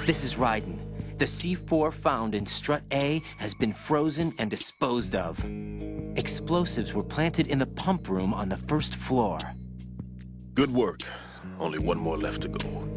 This is Raiden. The C4 found in strut A has been frozen and disposed of. Explosives were planted in the pump room on the first floor. Good work. Only one more left to go.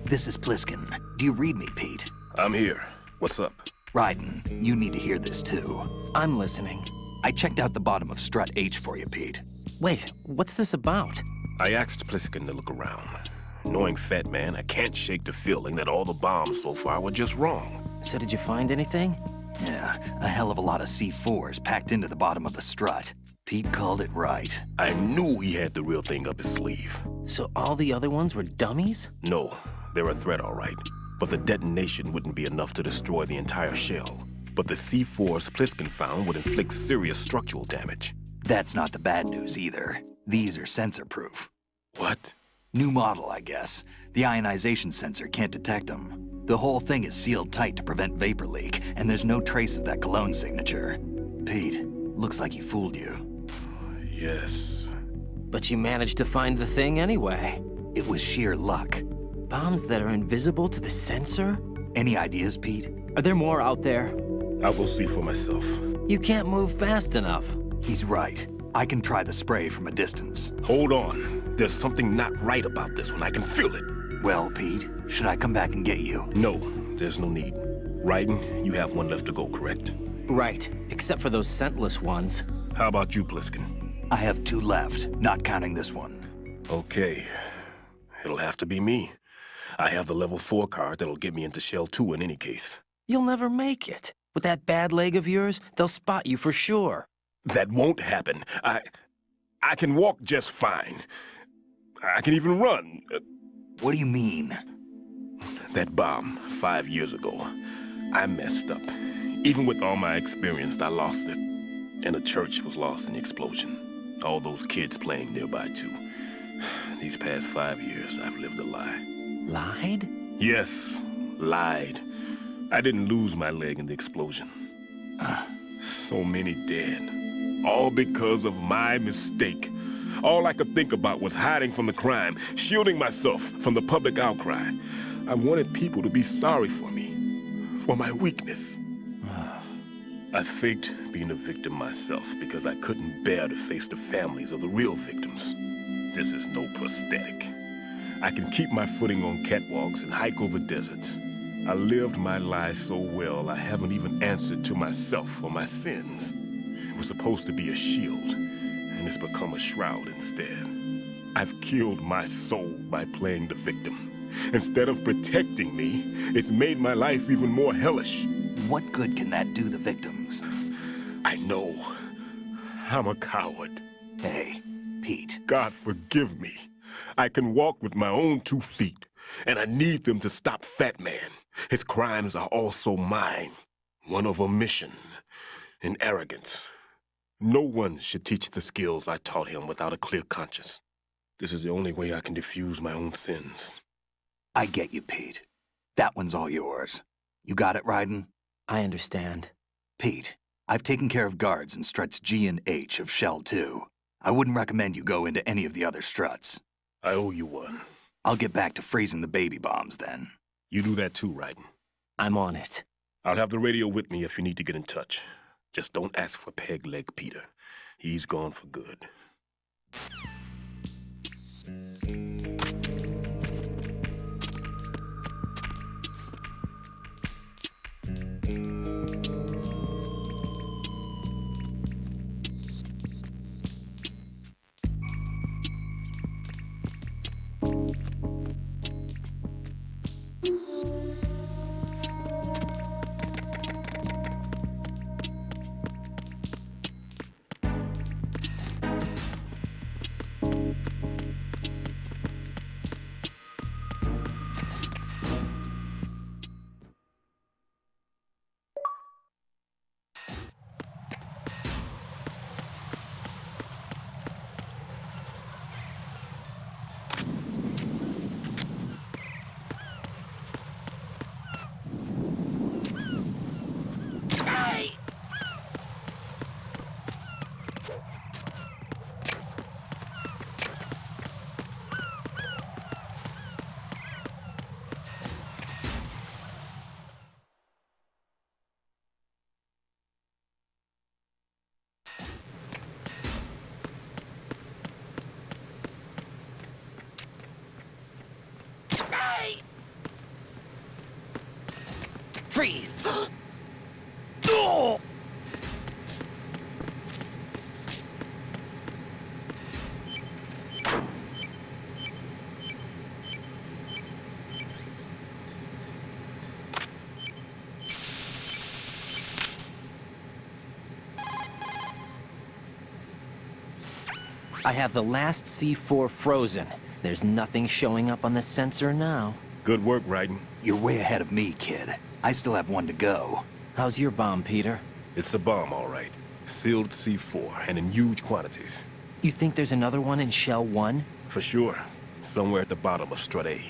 This is Pliskin. Do you read me, Pete? I'm here. What's up? Raiden, you need to hear this too. I'm listening. I checked out the bottom of strut H for you, Pete. Wait, what's this about? I asked Pliskin to look around. Knowing Fat Man, I can't shake the feeling that all the bombs so far were just wrong. So did you find anything? Yeah, a hell of a lot of C4s packed into the bottom of the strut. Pete called it right. I knew he had the real thing up his sleeve. So all the other ones were dummies? No, they're a threat, all right. But the detonation wouldn't be enough to destroy the entire shell. But the C4s Pliskin found would inflict serious structural damage. That's not the bad news either. These are sensor-proof. What? New model, I guess. The ionization sensor can't detect them. The whole thing is sealed tight to prevent vapor leak, and there's no trace of that cologne signature. Pete, looks like he fooled you. Yes. But you managed to find the thing anyway. It was sheer luck. Bombs that are invisible to the sensor? Any ideas, Pete? Are there more out there? I will see for myself. You can't move fast enough. He's right. I can try the spray from a distance. Hold on. There's something not right about this one. I can feel it. Well, Pete, should I come back and get you? No, there's no need. Raiden, you have one left to go, correct? Right, except for those scentless ones. How about you, Pliskin? I have 2 left, not counting this one. Okay. It'll have to be me. I have the level 4 card that'll get me into Shell 2 in any case. You'll never make it. With that bad leg of yours, they'll spot you for sure. That won't happen. I can walk just fine. I can even run. What do you mean? That bomb 5 years ago, I messed up. Even with all my experience, I lost it. And the church was lost in the explosion. All those kids playing nearby, too. These past 5 years, I've lived a lie. Lied? Yes, lied. I didn't lose my leg in the explosion. So many dead. All because of my mistake. All I could think about was hiding from the crime, shielding myself from the public outcry. I wanted people to be sorry for me, for my weakness. I faked being a victim myself because I couldn't bear to face the families of the real victims. This is no prosthetic. I can keep my footing on catwalks and hike over deserts. I lived my lie so well, I haven't even answered to myself for my sins. It was supposed to be a shield, and it's become a shroud instead. I've killed my soul by playing the victim. Instead of protecting me, it's made my life even more hellish. What good can that do the victims? I know. I'm a coward. Hey, Pete. God forgive me. I can walk with my own 2 feet, and I need them to stop Fat Man. His crimes are also mine. One of omission and arrogance. No one should teach the skills I taught him without a clear conscience. This is the only way I can diffuse my own sins. I get you, Pete. That one's all yours. You got it, Raiden? I understand. Pete, I've taken care of guards in struts G and H of Shell 2. I wouldn't recommend you go into any of the other struts. I owe you one. I'll get back to freezing the baby bombs then. You do that too, Raiden. I'm on it. I'll have the radio with me if you need to get in touch. Just don't ask for Peg Leg Peter. He's gone for good. Freeze! I have the last C4 frozen. There's nothing showing up on the sensor now. Good work, Raiden. You're way ahead of me, kid. I still have one to go. How's your bomb, Peter? It's a bomb, all right. Sealed C4, and in huge quantities. You think there's another one in Shell 1? For sure. Somewhere at the bottom of Strut A.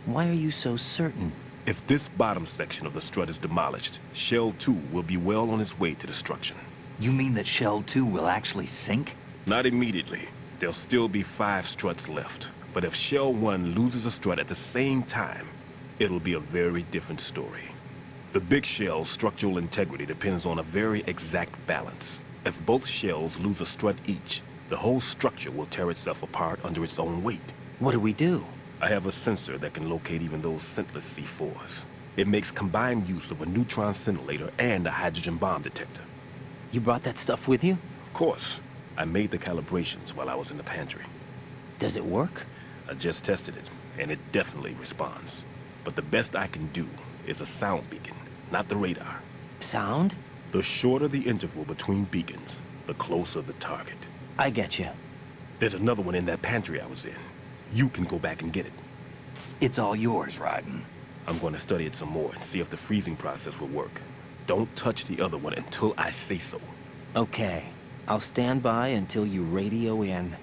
Why are you so certain? If this bottom section of the strut is demolished, Shell 2 will be well on its way to destruction. You mean that Shell 2 will actually sink? Not immediately. There'll still be 5 struts left. But if Shell 1 loses a strut at the same time, it'll be a very different story. The big shell's structural integrity depends on a very exact balance. If both shells lose a strut each, the whole structure will tear itself apart under its own weight. What do we do? I have a sensor that can locate even those scentless C4s. It makes combined use of a neutron scintillator and a hydrogen bomb detector. You brought that stuff with you? Of course. I made the calibrations while I was in the pantry. Does it work? I just tested it, and it definitely responds. But the best I can do is a sound beacon, not the radar. Sound? The shorter the interval between beacons, the closer the target. I get you. There's another one in that pantry I was in. You can go back and get it. It's all yours, Raiden. I'm going to study it some more and see if the freezing process will work. Don't touch the other one until I say so. Okay. I'll stand by until you radio in.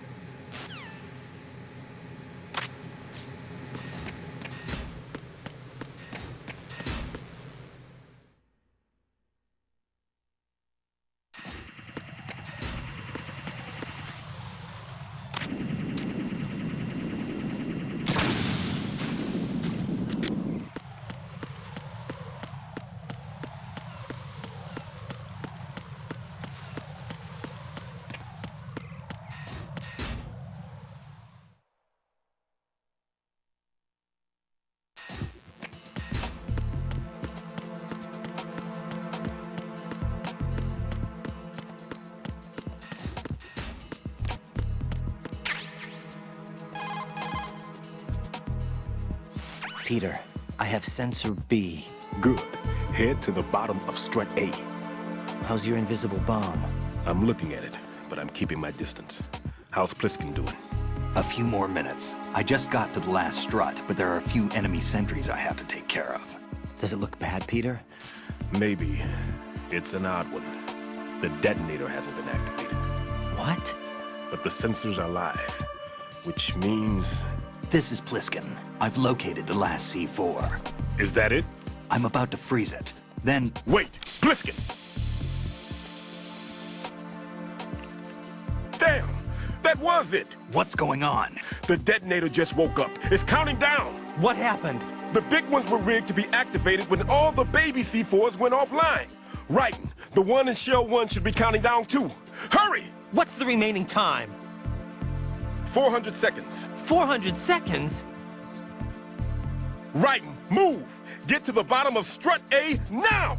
Peter, I have sensor B. Good. Head to the bottom of Strut A. How's your invisible bomb? I'm looking at it, but I'm keeping my distance. How's Pliskin doing? A few more minutes. I just got to the last strut, but there are a few enemy sentries I have to take care of. Does it look bad, Peter? Maybe. It's an odd one. The detonator hasn't been activated. What? But the sensors are live, which means... This is Pliskin. I've located the last C4. Is that it? I'm about to freeze it. Then... Wait! Pliskin! Damn! That was it! What's going on? The detonator just woke up. It's counting down! What happened? The big ones were rigged to be activated when all the baby C4s went offline. Raiden, the one in Shell 1 should be counting down too. Hurry! What's the remaining time? 400 seconds. 400 seconds? Raiden, move! Get to the bottom of Strut A now!